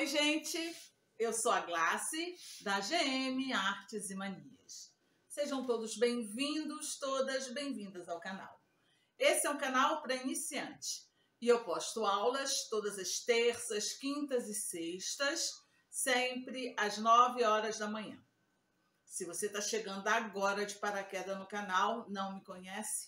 Oi, gente! Eu sou a Glace, da GM Artes e Manias. Sejam todos bem-vindos, todas bem-vindas ao canal. Esse é um canal para iniciante e eu posto aulas todas as terças, quintas e sextas, sempre às 9 horas da manhã. Se você está chegando agora de paraquedas no canal, não me conhece,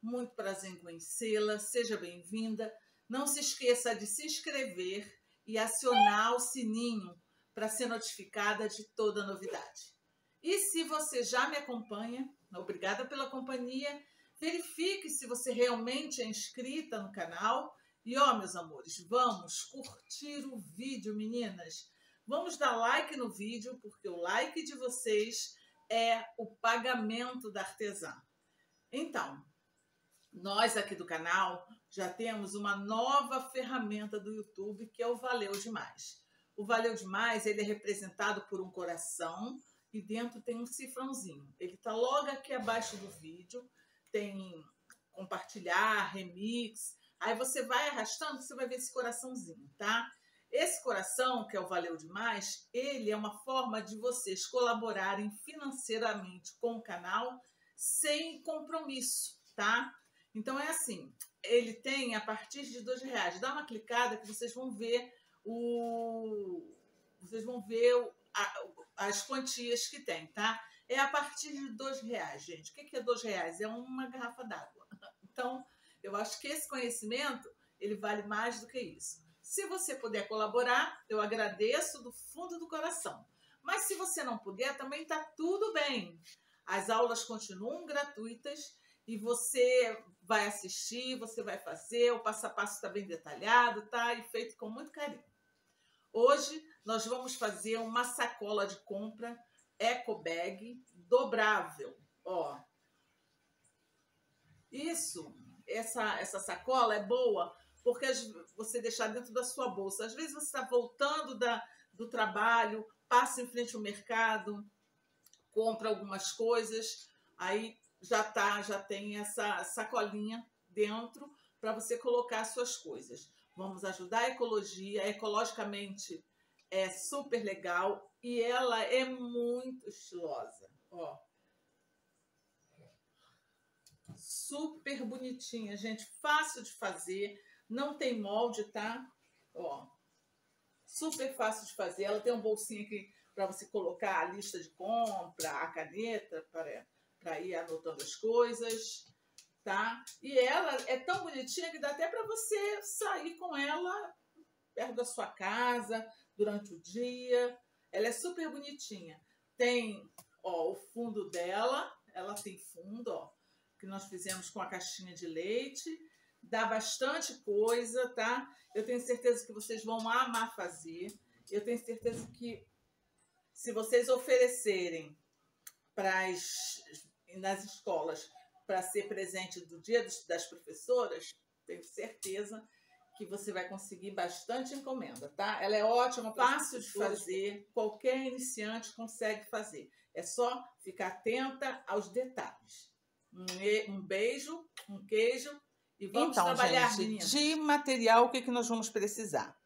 muito prazer em conhecê-la, seja bem-vinda. Não se esqueça de se inscrever e acionar o sininho para ser notificada de toda novidade. E se você já me acompanha, obrigada pela companhia, verifique se você realmente é inscrita no canal. E ó, meus amores, vamos curtir o vídeo, meninas. Vamos dar like no vídeo, porque o like de vocês é o pagamento da artesã. Então, nós aqui do canal já temos uma nova ferramenta do YouTube, que é o Valeu Demais. O Valeu Demais, ele é representado por um coração e dentro tem um cifrãozinho. Ele está logo aqui abaixo do vídeo, tem compartilhar, remix. Aí você vai arrastando, você vai ver esse coraçãozinho, tá? Esse coração, que é o Valeu Demais, ele é uma forma de vocês colaborarem financeiramente com o canal sem compromisso, tá? Então é assim, ele tem a partir de R$2. Dá uma clicada que vocês vão ver as quantias que tem, tá? É a partir de R$2, gente. O que é R$2? É uma garrafa d'água. Então, eu acho que esse conhecimento, ele vale mais do que isso. Se você puder colaborar, eu agradeço do fundo do coração. Mas se você não puder, também tá tudo bem. As aulas continuam gratuitas e você vai assistir, você vai fazer, o passo a passo está bem detalhado, tá? E feito com muito carinho. Hoje nós vamos fazer uma sacola de compra eco bag dobrável, ó. Essa sacola é boa porque você deixar dentro da sua bolsa. Às vezes você está voltando do trabalho, passa em frente ao mercado, compra algumas coisas, aí já tem essa sacolinha dentro para você colocar suas coisas. Vamos ajudar a ecologia, ecologicamente é super legal e ela é muito estilosa, ó. Super bonitinha, gente, fácil de fazer, não tem molde, tá? Ó, super fácil de fazer. Ela tem um bolsinho aqui para você colocar a lista de compra, a caneta para ir anotando as coisas, tá? E ela é tão bonitinha que dá até para você sair com ela perto da sua casa durante o dia. Ela é super bonitinha. Tem, ó, o fundo dela, ela tem fundo, ó, que nós fizemos com a caixinha de leite. Dá bastante coisa, tá? Eu tenho certeza que vocês vão amar fazer. Eu tenho certeza que se vocês oferecerem nas escolas para ser presente do Dia das Professoras, tenho certeza que você vai conseguir bastante encomenda, tá? Ela é ótima, fácil de fazer, qualquer iniciante consegue fazer. É só ficar atenta aos detalhes. Um beijo, um queijo e vamos trabalhar, gente, meninas. De material, o que nós vamos precisar?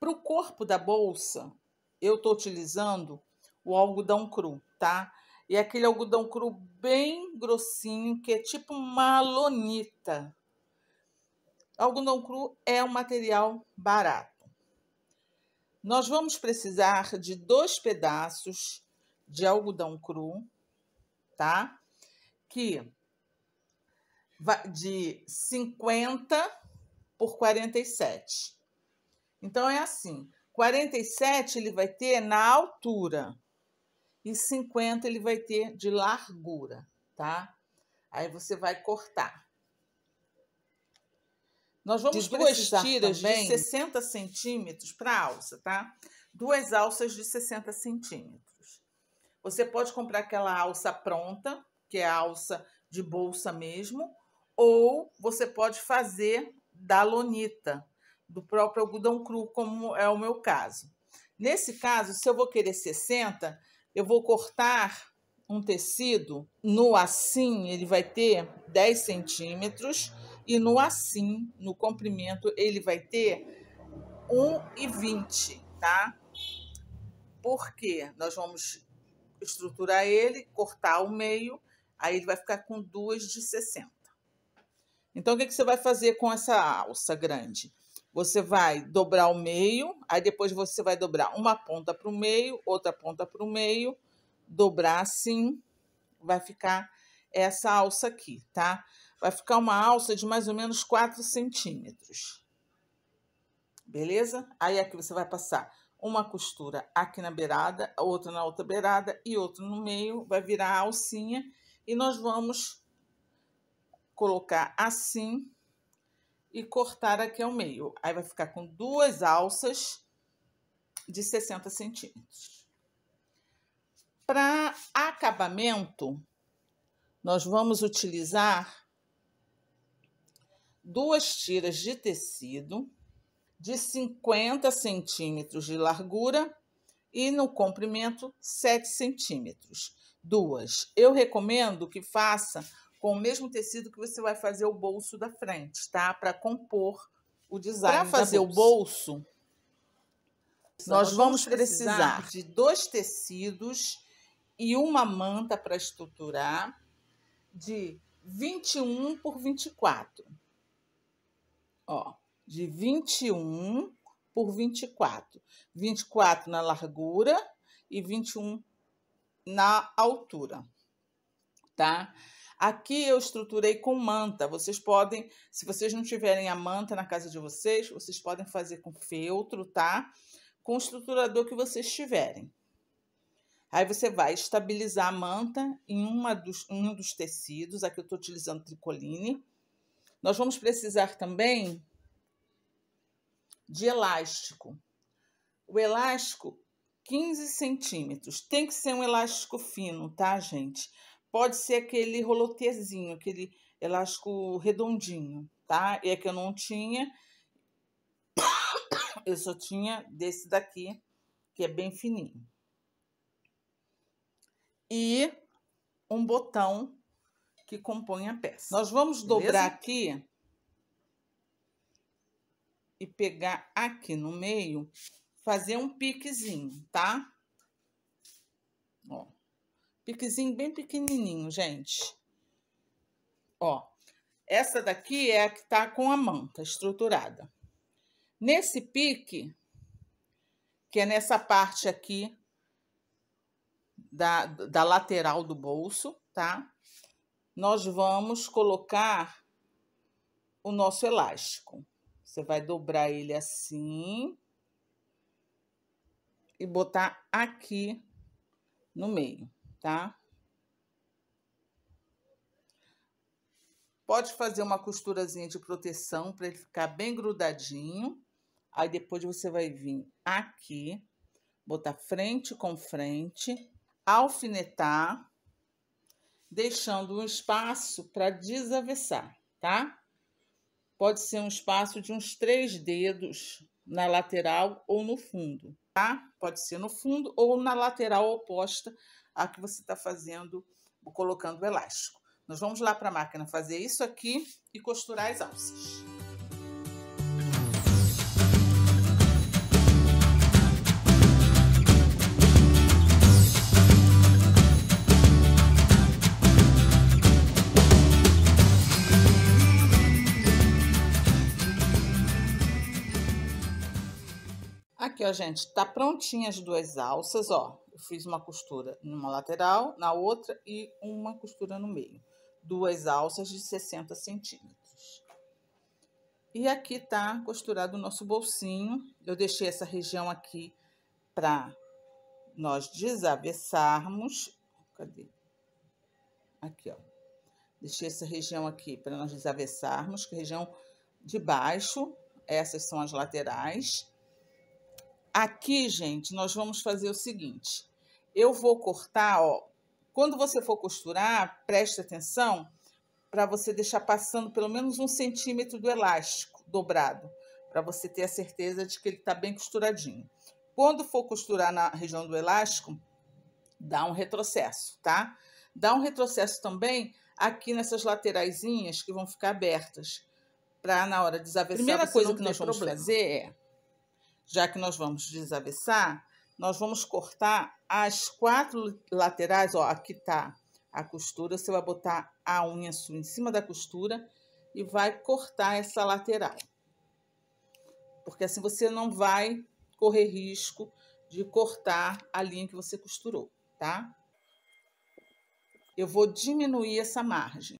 Para o corpo da bolsa, eu estou utilizando o algodão cru, tá? E aquele algodão cru bem grossinho, que é tipo uma lonita. Algodão cru é um material barato. Nós vamos precisar de 2 pedaços de algodão cru, tá? De 50 por 47. Então, é assim, 47 ele vai ter na altura e 50 ele vai ter de largura, tá? Aí você vai cortar. Nós vamos precisar 2 tiras também de 60 centímetros para a alça, tá? 2 alças de 60 centímetros. Você pode comprar aquela alça pronta, que é a alça de bolsa mesmo, ou você pode fazer da lonita, do próprio algodão cru, como é o meu caso. Nesse caso, se eu vou querer 60, eu vou cortar um tecido no assim, ele vai ter 10 centímetros, e no comprimento, ele vai ter 1,20. tá? Porque nós vamos estruturar ele, cortar o meio, aí ele vai ficar com 2 de 60. Então, o que você vai fazer com essa alça grande? Você vai dobrar o meio, aí depois você vai dobrar uma ponta para o meio, outra ponta para o meio, dobrar assim, vai ficar essa alça aqui, tá? Vai ficar uma alça de mais ou menos 4 centímetros. Beleza? Aí aqui você vai passar uma costura aqui na beirada, outra na outra beirada e outra no meio, vai virar a alcinha e nós vamos colocar assim e cortar aqui ao meio. Aí vai ficar com 2 alças de 60 centímetros. Para acabamento, nós vamos utilizar 2 tiras de tecido de 50 centímetros de largura e no comprimento 7 centímetros. 2. Eu recomendo que faça com o mesmo tecido que você vai fazer o bolso da frente, tá? Para compor o design. Para fazer o bolso, nós vamos precisar de 2 tecidos e uma manta para estruturar de 21 por 24. Ó, de 21 por 24. 24 na largura e 21 na altura, tá? Aqui eu estruturei com manta. Vocês podem, se vocês não tiverem a manta na casa de vocês, vocês podem fazer com feltro, tá? Com o estruturador que vocês tiverem. Aí você vai estabilizar a manta em um dos tecidos. Aqui eu estou utilizando tricoline. Nós vamos precisar também de elástico. O elástico, 15 centímetros. Tem que ser um elástico fino, tá, gente? Pode ser aquele rolotezinho, aquele elástico redondinho, tá? E é que eu não tinha. Eu só tinha desse daqui, que é bem fininho. E um botão que compõe a peça. Nós vamos dobrar aqui e pegar aqui no meio, fazer um piquezinho, tá? Ó, piquezinho bem pequenininho, gente. Ó, essa daqui é a que tá com a manta estruturada. Nesse pique, que é nessa parte aqui da lateral do bolso, tá? Nós vamos colocar o nosso elástico. Você vai dobrar ele assim e botar aqui no meio, tá? Pode fazer uma costurazinha de proteção para ele ficar bem grudadinho. Aí depois você vai vir aqui, botar frente com frente, alfinetar, deixando um espaço para desavessar, tá? Pode ser um espaço de uns 3 dedos na lateral ou no fundo, tá? Pode ser no fundo ou na lateral oposta a que você está fazendo, colocando o elástico. Nós vamos lá para a máquina fazer isso aqui e costurar as alças. Aqui, ó, gente, tá prontinha as 2 alças, ó. Eu fiz uma costura numa lateral, na outra e uma costura no meio. 2 alças de 60 centímetros. E aqui tá costurado o nosso bolsinho. Eu deixei essa região aqui para nós desavessarmos. Cadê? Aqui, ó. Deixei essa região aqui para nós desavessarmos, que é a região de baixo. Essas são as laterais. Aqui, gente, nós vamos fazer o seguinte. Eu vou cortar, ó. Quando você for costurar, preste atenção para você deixar passando pelo menos 1 centímetro do elástico dobrado, para você ter a certeza de que ele está bem costuradinho. Quando for costurar na região do elástico, dá um retrocesso, tá? Dá um retrocesso também aqui nessas lateraisinhas que vão ficar abertas, para na hora de desavessar. Primeira coisa que nós vamos fazer é já que nós vamos desavessar, nós vamos cortar as 4 laterais, ó, aqui tá a costura, você vai botar a unha sua em cima da costura e vai cortar essa lateral. Porque assim você não vai correr risco de cortar a linha que você costurou, tá? Eu vou diminuir essa margem.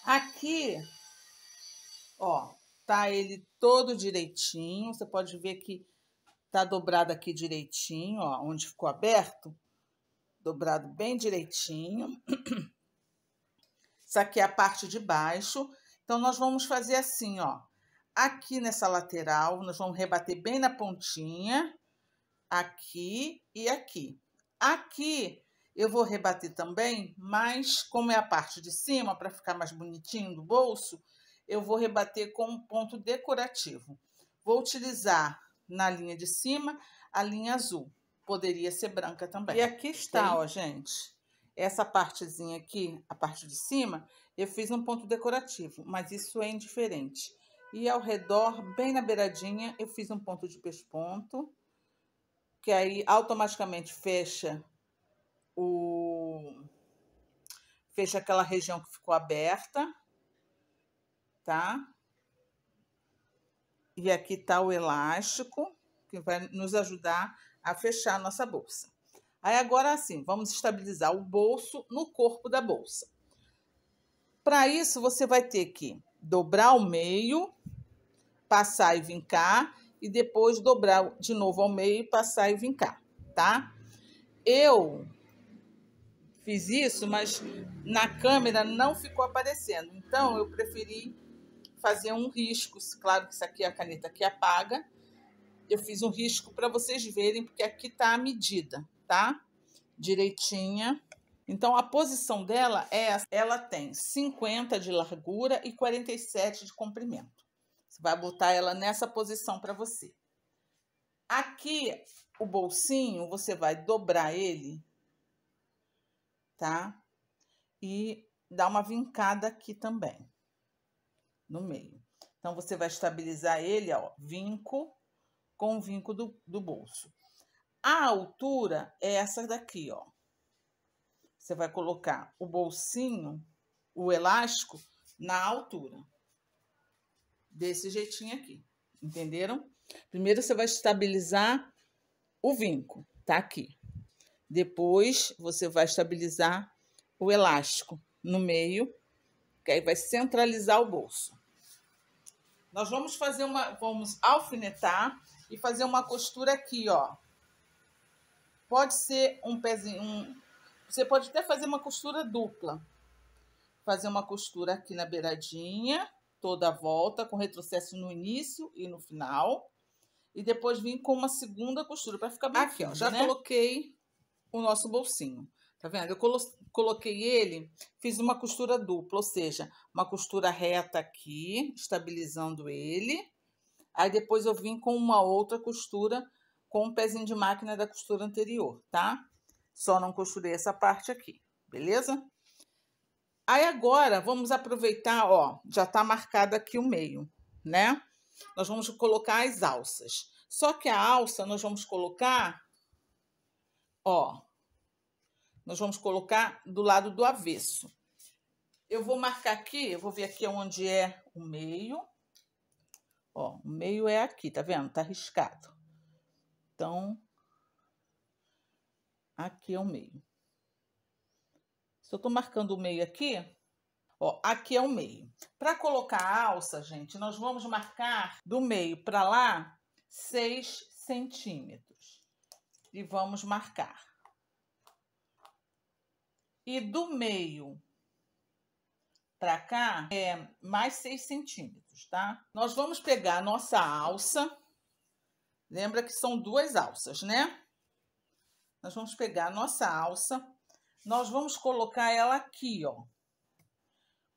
Aqui, ó, tá ele todo direitinho. Você pode ver que tá dobrado aqui direitinho, ó, onde ficou aberto, dobrado bem direitinho. Isso aqui é a parte de baixo. Então, nós vamos fazer assim, ó. Aqui nessa lateral, nós vamos rebater bem na pontinha, aqui e aqui. Aqui eu vou rebater também, mas como é a parte de cima, para ficar mais bonitinho do bolso, eu vou rebater com um ponto decorativo. Vou utilizar na linha de cima a linha azul. Poderia ser branca também. E aqui está, ó, gente. Essa partezinha aqui, a parte de cima, eu fiz um ponto decorativo, mas isso é indiferente. E ao redor, bem na beiradinha, eu fiz um ponto de pesponto, que aí automaticamente fecha aquela região que ficou aberta, tá? E aqui tá o elástico, que vai nos ajudar a fechar a nossa bolsa. Aí agora assim, vamos estabilizar o bolso no corpo da bolsa. Para isso, você vai ter que dobrar ao meio, passar e vincar, e depois dobrar de novo ao meio, passar e vincar, tá? Eu fiz isso, mas na câmera não ficou aparecendo. Então, eu preferi fazer um risco. Claro que isso aqui é a caneta que apaga. Eu fiz um risco para vocês verem, porque aqui tá a medida, tá? Direitinha. Então, a posição dela é essa. Ela tem 50 de largura e 47 de comprimento. Você vai botar ela nessa posição para você. Aqui, o bolsinho, você vai dobrar ele, tá? E dar uma vincada aqui também, no meio. Então, você vai estabilizar ele, ó, vinco com o vinco do bolso. A altura é essa daqui, ó. Você vai colocar o bolsinho, o elástico, na altura. Desse jeitinho aqui, entenderam? Primeiro, você vai estabilizar o vinco, tá aqui. Depois, você vai estabilizar o elástico no meio, que aí vai centralizar o bolso. Nós vamos fazer vamos alfinetar e fazer uma costura aqui, ó. Pode ser um pezinho, você pode até fazer uma costura dupla. Fazer uma costura aqui na beiradinha, toda a volta, com retrocesso no início e no final. E depois vir com uma segunda costura, para ficar bem aqui, ó. Já coloquei o nosso bolsinho. Tá vendo? Eu coloquei ele, fiz uma costura dupla, ou seja, uma costura reta aqui, estabilizando ele. Aí depois eu vim com uma outra costura com um pezinho de máquina da costura anterior, tá? Só não costurei essa parte aqui, beleza? Aí agora vamos aproveitar, ó, já tá marcado aqui o meio, né? Nós vamos colocar as alças. Só que a alça nós vamos colocar, ó, nós vamos colocar do lado do avesso. Eu vou marcar aqui, eu vou ver aqui onde é o meio. Ó, o meio é aqui, tá vendo? Tá riscado. Então, aqui é o meio. Se eu tô marcando o meio aqui, ó, aqui é o meio. Para colocar a alça, gente, nós vamos marcar do meio para lá 6 centímetros. E vamos marcar. E do meio para cá é mais 6 centímetros, tá? Nós vamos pegar a nossa alça. Lembra que são 2 alças, né? Nós vamos pegar a nossa alça. Nós vamos colocar ela aqui, ó.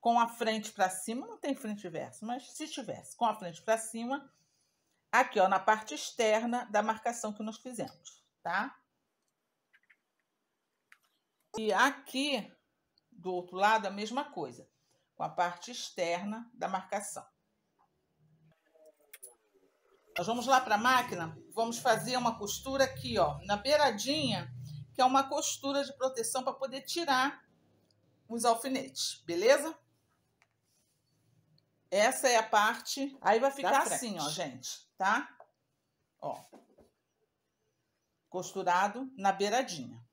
com a frente para cima, não tem frente e verso, mas se tivesse com a frente para cima, aqui, ó, na parte externa da marcação que nós fizemos, tá? E aqui, do outro lado, a mesma coisa, com a parte externa da marcação. Nós vamos lá para a máquina, vamos fazer uma costura aqui, ó, na beiradinha, que é uma costura de proteção para poder tirar os alfinetes, beleza? Essa é a parte, aí vai ficar assim, ó, gente, tá? Ó, costurado na beiradinha.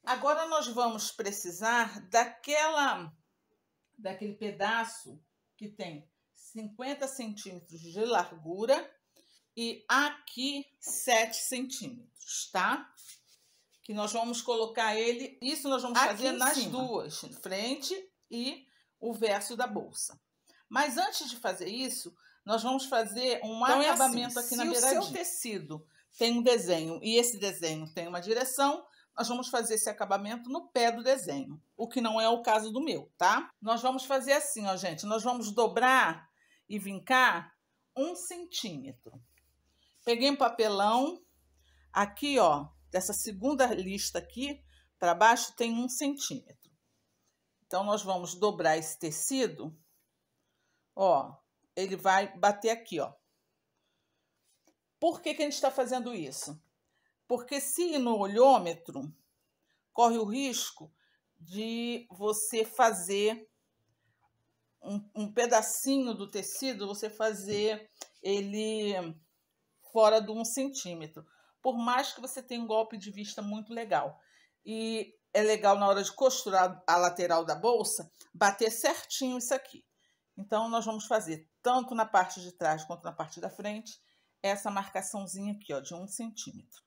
Agora nós vamos precisar daquele pedaço que tem 50 centímetros de largura e aqui 7 centímetros, tá? Que nós vamos colocar ele, isso nós vamos fazer nas duas, frente e o verso da bolsa. Mas antes de fazer isso, nós vamos fazer um acabamento aqui na beiradinha. Se o seu tecido tem um desenho e esse desenho tem uma direção, nós vamos fazer esse acabamento no pé do desenho, o que não é o caso do meu, tá? Nós vamos fazer assim, ó, gente, nós vamos dobrar e vincar 1 centímetro. Peguei um papelão, aqui, ó, dessa segunda lista aqui, para baixo tem 1 centímetro. Então, nós vamos dobrar esse tecido, ó, ele vai bater aqui, ó. Por que que a gente está fazendo isso? Porque se ir no olhômetro, corre o risco de você fazer um pedacinho do tecido, você fazer ele fora de 1 centímetro. Por mais que você tenha um golpe de vista muito legal. E é legal na hora de costurar a lateral da bolsa, bater certinho isso aqui. Então, nós vamos fazer tanto na parte de trás quanto na parte da frente, essa marcaçãozinha aqui, ó, de 1 centímetro.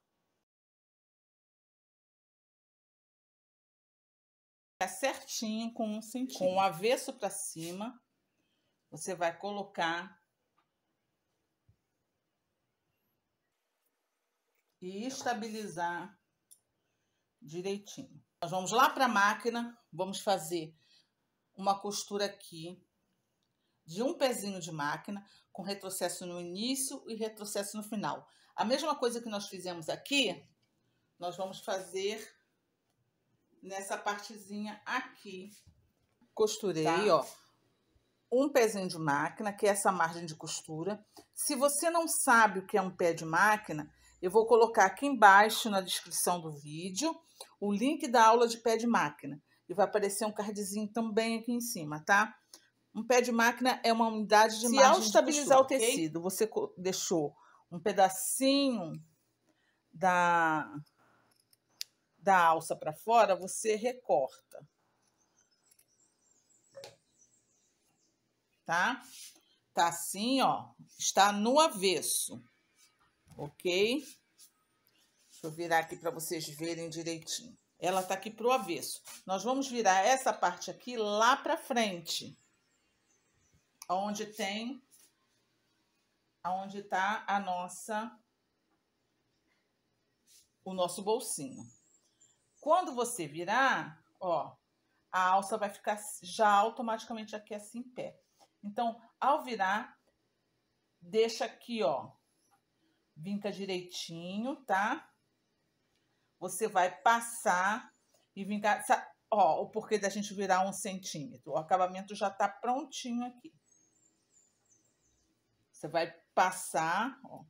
Certinho com 1 centímetro. Com o avesso para cima, você vai colocar e estabilizar direitinho. Nós vamos lá para a máquina, vamos fazer uma costura aqui de um pezinho de máquina, com retrocesso no início e retrocesso no final. A mesma coisa que nós fizemos aqui, nós vamos fazer nessa partezinha aqui. Costurei, tá? Ó, um pezinho de máquina, que é essa margem de costura. Se você não sabe o que é um pé de máquina, eu vou colocar aqui embaixo na descrição do vídeo o link da aula de pé de máquina. E vai aparecer um cardzinho também aqui em cima, tá? Um pé de máquina é uma unidade de margem de costura. Se ao estabilizar o tecido, você deixou um pedacinho da alça para fora, você recorta. Tá? Tá assim, ó. Está no avesso. Ok? Deixa eu virar aqui para vocês verem direitinho. Ela tá aqui pro avesso. Nós vamos virar essa parte aqui lá para frente. Onde tá o nosso bolsinho. Quando você virar, ó, a alça vai ficar já automaticamente aqui assim em pé. Então, ao virar, deixa aqui, ó, vinca direitinho, tá? Você vai passar e vincar, ó, o porquê da gente virar 1 centímetro. O acabamento já tá prontinho aqui. Você vai passar, ó.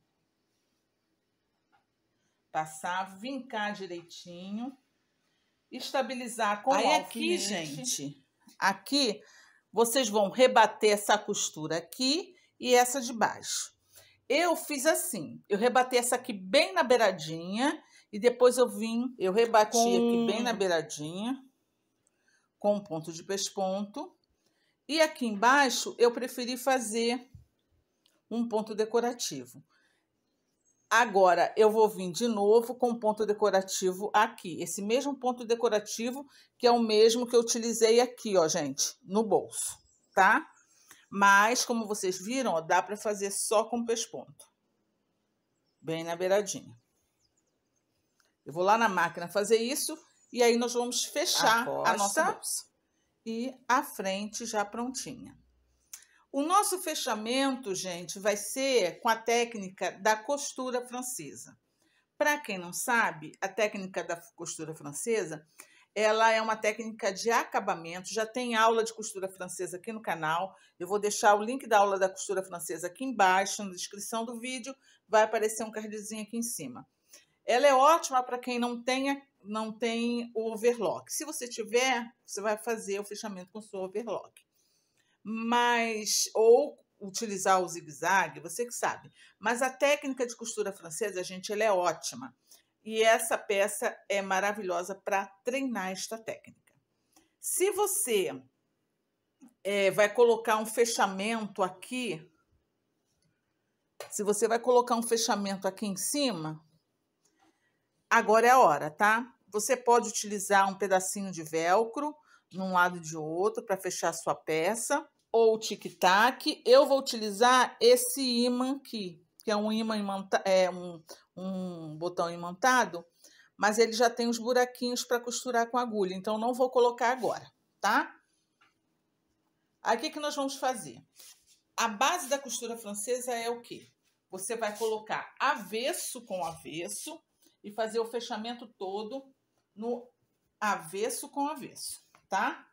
Passar, vincar direitinho. Estabilizar com o alfinete. Aí aqui, gente, aqui vocês vão rebater essa costura aqui e essa de baixo. Eu fiz assim, eu rebati essa aqui bem na beiradinha e depois eu rebati aqui bem na beiradinha com um ponto de pesponto. E aqui embaixo eu preferi fazer um ponto decorativo. Agora, eu vou vir de novo com ponto decorativo aqui. Esse mesmo ponto decorativo, que é o mesmo que eu utilizei aqui, ó, gente, no bolso, tá? Mas, como vocês viram, ó, dá para fazer só com pesponto. Bem na beiradinha. Eu vou lá na máquina fazer isso e aí nós vamos fechar a nossa bolsa. e a frente já prontinha. O nosso fechamento, gente, vai ser com a técnica da costura francesa. Para quem não sabe, a técnica da costura francesa, ela é uma técnica de acabamento. Já tem aula de costura francesa aqui no canal. Eu vou deixar o link da aula da costura francesa aqui embaixo, na descrição do vídeo. Vai aparecer um cardzinho aqui em cima. Ela é ótima para quem não tem o overlock. Se você tiver, você vai fazer o fechamento com o seu overlock. Ou utilizar o zigue-zague, você que sabe. Mas a técnica de costura francesa, gente, ela é ótima. E essa peça é maravilhosa para treinar esta técnica. Se você vai colocar um fechamento aqui, em cima, agora é a hora, tá? Você pode utilizar um pedacinho de velcro num lado e de outro para fechar a sua peça, ou tic-tac. Eu vou utilizar esse ímã aqui, que é um ímã um botão imantado, mas ele já tem os buraquinhos para costurar com agulha, então não vou colocar agora, tá? Aí o que nós vamos fazer? A base da costura francesa é o quê? Você vai colocar avesso com avesso e fazer o fechamento todo no avesso com avesso, tá?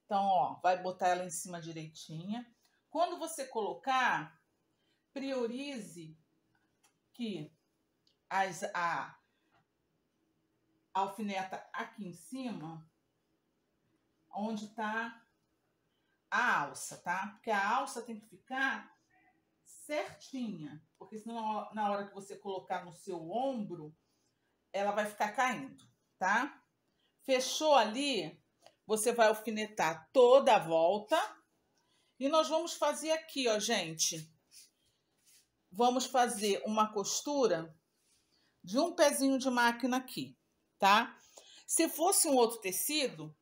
Então, ó, vai botar ela em cima direitinha. Quando você colocar, priorize que a alfineta aqui em cima, onde tá a alça, tá? Porque a alça tem que ficar certinha, porque senão na hora que você colocar no seu ombro, ela vai ficar caindo, tá? Fechou ali, você vai alfinetar toda a volta e nós vamos fazer aqui, ó, gente. Vamos fazer uma costura de um pezinho de máquina aqui, tá? Se fosse um outro tecido,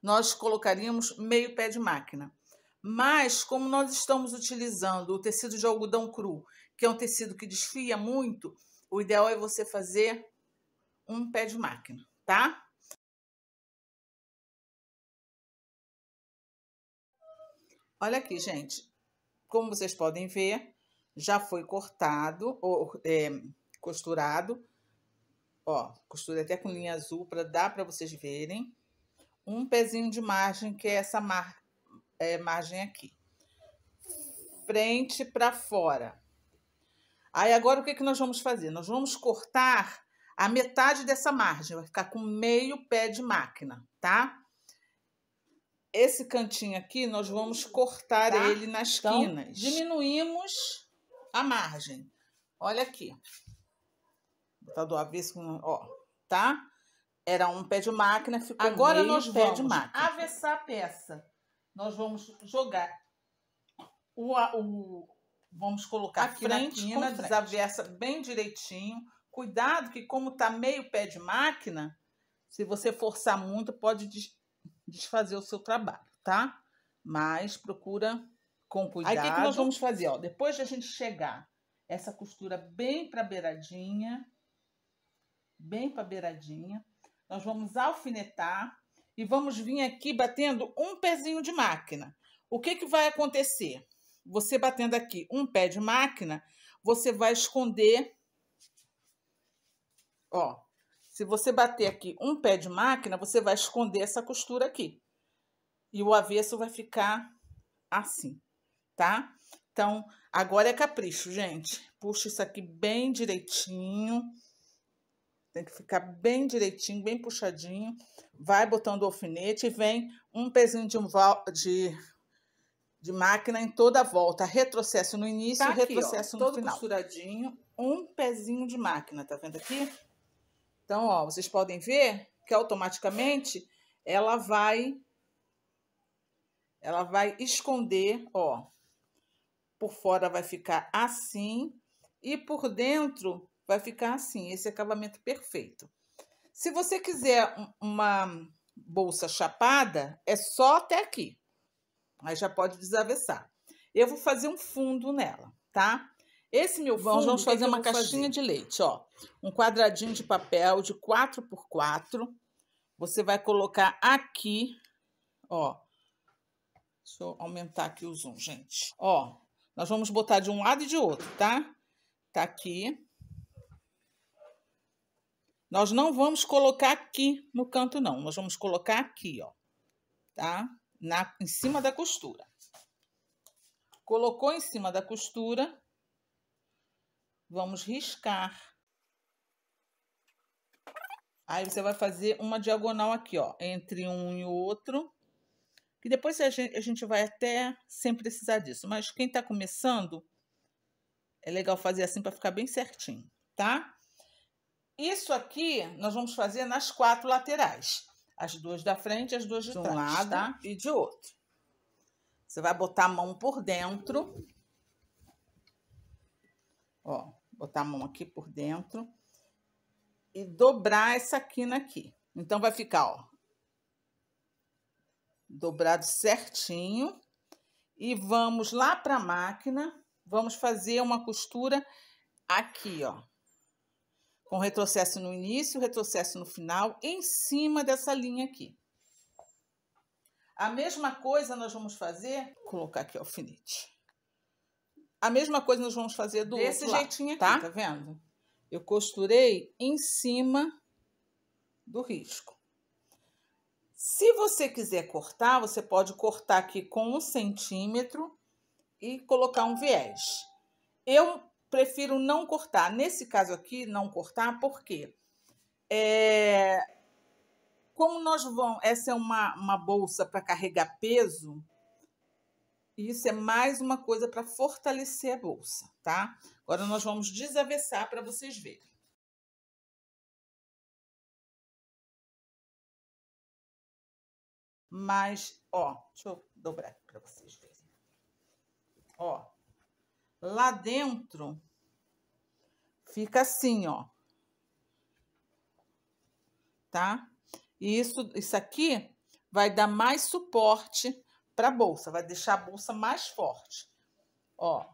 nós colocaríamos meio pé de máquina. Mas, como nós estamos utilizando o tecido de algodão cru, que é um tecido que desfia muito, o ideal é você fazer um pé de máquina, tá? Olha aqui, gente. Como vocês podem ver, já foi cortado ou costurado. Ó, costurei até com linha azul para dar para vocês verem. Um pezinho de margem, que é essa margem aqui. Frente para fora. Aí agora o que nós vamos fazer? Nós vamos cortar a metade dessa margem. Vai ficar com meio pé de máquina, tá? Esse cantinho aqui, nós vamos cortar ele nas quinas. Então, diminuímos a margem. Olha aqui. Botar do avesso, ó, tá? Era um pé de máquina, ficou agora nós vamos avessar a peça. Nós vamos jogar vamos colocar aqui na quina, desavessa bem direitinho. Cuidado que como tá meio pé de máquina, se você forçar muito, pode desfazer o seu trabalho, tá? Mas procura com cuidado. Aí o que nós vamos fazer, ó? Depois de a gente chegar essa costura bem para beiradinha, nós vamos alfinetar e vamos vir aqui batendo um pezinho de máquina. O que vai acontecer? Você batendo aqui um pé de máquina, você vai esconder, ó. Se você bater aqui um pé de máquina, você vai esconder essa costura aqui. E o avesso vai ficar assim, tá? Então, agora é capricho, gente. Puxa isso aqui bem direitinho. Tem que ficar bem direitinho, bem puxadinho. Vai botando o alfinete e vem um pezinho de máquina em toda a volta. Retrocesso no início, tá, retrocesso aqui, ó, no final. Todo costuradinho, um pezinho de máquina, tá vendo aqui? Então, ó, vocês podem ver que automaticamente ela vai esconder, ó. Por fora vai ficar assim e por dentro vai ficar assim, esse acabamento perfeito. Se você quiser uma bolsa chapada, é só até aqui. Aí já pode desavessar. Eu vou fazer um fundo nela, tá? Esse meu fundo, vamos fazer uma caixinha de leite, ó. Um quadradinho de papel de 4x4. você vai colocar aqui, ó. Deixa eu aumentar aqui o zoom, gente. Ó, nós vamos botar de um lado e de outro, tá? Tá aqui. Nós não vamos colocar aqui no canto, não. Nós vamos colocar aqui, ó, tá? Em cima da costura. Colocou em cima da costura, vamos riscar. Aí você vai fazer uma diagonal aqui, ó, entre um e o outro. Que depois a gente vai até sem precisar disso. Mas quem tá começando, é legal fazer assim para ficar bem certinho, tá? Isso aqui nós vamos fazer nas 4 laterais. As 2 da frente e as 2 de trás, um lado, tá? E de outro. Você vai botar a mão por dentro. Ó, botar a mão aqui por dentro. E dobrar essa quina aqui. Então, vai ficar, ó, dobrado certinho. E vamos lá para a máquina. Vamos fazer uma costura aqui, ó. Com retrocesso no início, retrocesso no final, em cima dessa linha aqui. A mesma coisa nós vamos fazer... Vou colocar aqui o alfinete. A mesma coisa nós vamos fazer do outro lado, jeitinho aqui, tá vendo? Eu costurei em cima do risco. Se você quiser cortar, você pode cortar aqui com 1 centímetro e colocar um viés. Eu prefiro não cortar. Nesse caso aqui, não cortar, porque como nós vamos... Essa é uma bolsa para carregar peso, isso é mais uma coisa para fortalecer a bolsa, tá? Agora nós vamos desavessar para vocês verem. Mas, ó, deixa eu dobrar aqui para vocês verem. Ó, lá dentro fica assim, ó. Tá? E isso aqui vai dar mais suporte para a bolsa, vai deixar a bolsa mais forte. Ó,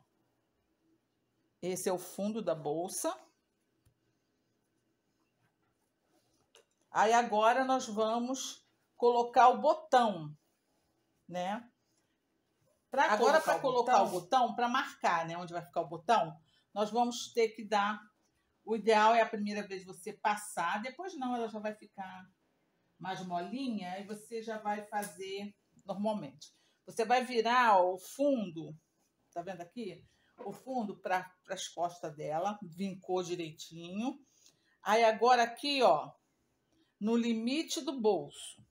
esse é o fundo da bolsa. Aí agora nós vamos colocar o botão, né? Agora, para colocar o botão, para marcar, né, onde vai ficar o botão, nós vamos ter que dar... O ideal é a primeira vez você passar, depois não, ela já vai ficar mais molinha, e você já vai fazer normalmente. Você vai virar, ó, o fundo, tá vendo aqui? O fundo para as costas dela, vincou direitinho. Aí agora aqui, ó, no limite do bolso.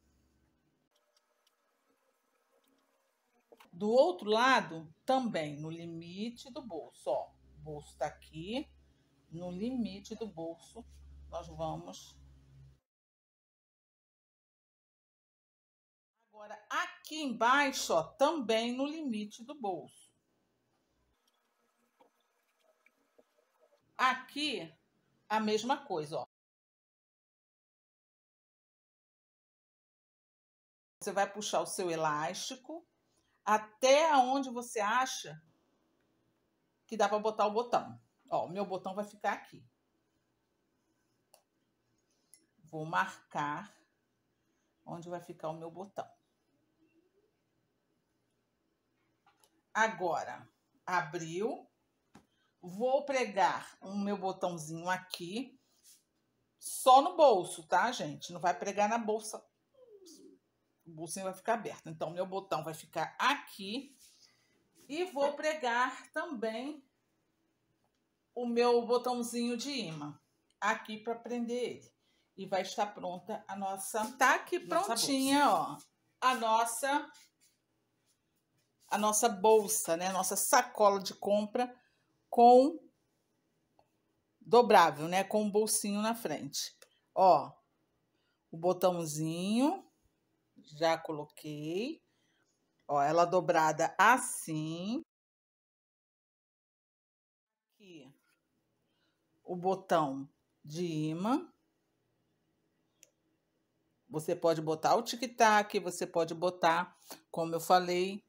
Do outro lado, também, no limite do bolso, ó. O bolso tá aqui, no limite do bolso, nós vamos... Agora, aqui embaixo, ó, também no limite do bolso. Aqui, a mesma coisa, ó. Você vai puxar o seu elástico até onde você acha que dá para botar o botão. Ó, o meu botão vai ficar aqui. Vou marcar onde vai ficar o meu botão. Agora, abriu. Vou pregar o meu botãozinho aqui, só no bolso, tá, gente? Não vai pregar na bolsa. O bolsinho vai ficar aberto. Então, meu botão vai ficar aqui. E vou pregar também o meu botãozinho de imã aqui para prender ele. E vai estar pronta a nossa... Tá aqui prontinha, ó, a nossa bolsa, né? Nossa sacola de compra com dobrável, né? Com um bolsinho na frente. Ó, o botãozinho, já coloquei. Ó, ela dobrada assim. Aqui, o botão de imã. Você pode botar o tic-tac, você pode botar, como eu falei,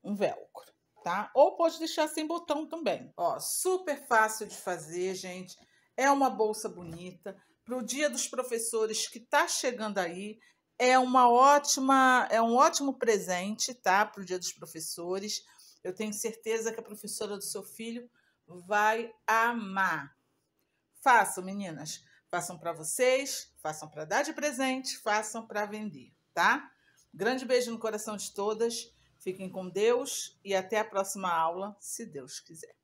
um velcro, tá? Ou pode deixar sem botão também. Ó, super fácil de fazer, gente. É uma bolsa bonita. para o Dia dos Professores que está chegando aí. É um ótimo presente, tá? Para o Dia dos Professores. Eu tenho certeza que a professora do seu filho vai amar. Façam, meninas. Façam para vocês, façam para dar de presente, façam para vender, tá? Grande beijo no coração de todas. Fiquem com Deus e até a próxima aula, se Deus quiser.